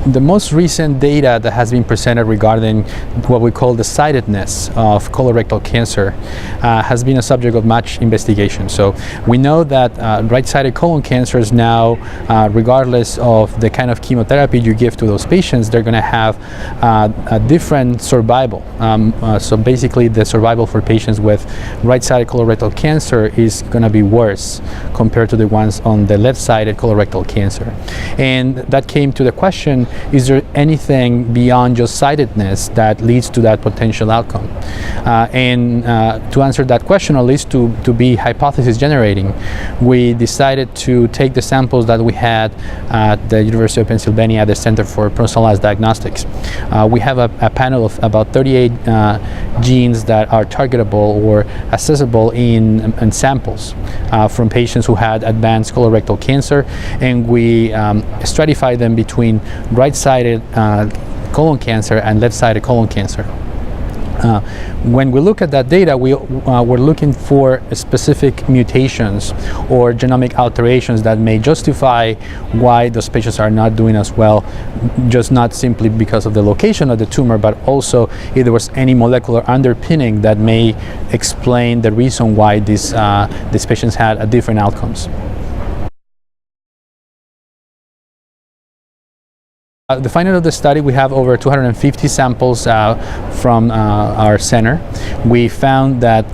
The most recent data that has been presented regarding what we call the sidedness of colorectal cancer has been a subject of much investigation. So we know that right-sided colon cancers now, regardless of the kind of chemotherapy you give to those patients, they're going to have a different survival. So basically the survival for patients with right-sided colorectal cancer is going to be worse compared to the ones on the left-sided colorectal cancer. And that came to the question, is there anything beyond just sidedness that leads to that potential outcome? To answer that question, or at least to be hypothesis generating, we decided to take the samples that we had at the University of Pennsylvania at the Center for Personalized Diagnostics. We have a panel of about 38 genes that are targetable or accessible in samples from patients who had advanced colorectal cancer, and we stratified them between right-sided colon cancer and left-sided colon cancer. When we look at that data, we're looking for specific mutations or genomic alterations that may justify why those patients are not doing as well, just not simply because of the location of the tumor, but also if there was any molecular underpinning that may explain the reason why these patients had different outcomes. The finding of the study, we have over 250 samples from our center. We found that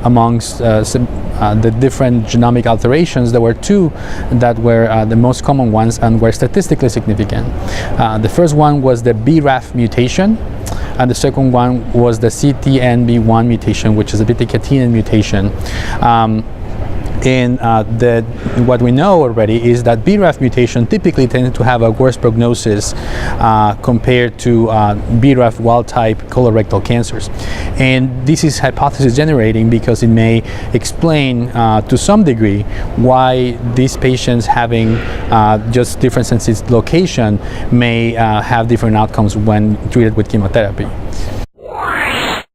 amongst the different genomic alterations, there were two that were the most common ones and were statistically significant. The first one was the BRAF mutation, and the second one was the CTNB1 mutation, which is a beta-catenin mutation. And what we know already is that BRAF mutation typically tends to have a worse prognosis compared to BRAF wild-type colorectal cancers. And this is hypothesis generating because it may explain to some degree why these patients having just different sensitive location may have different outcomes when treated with chemotherapy.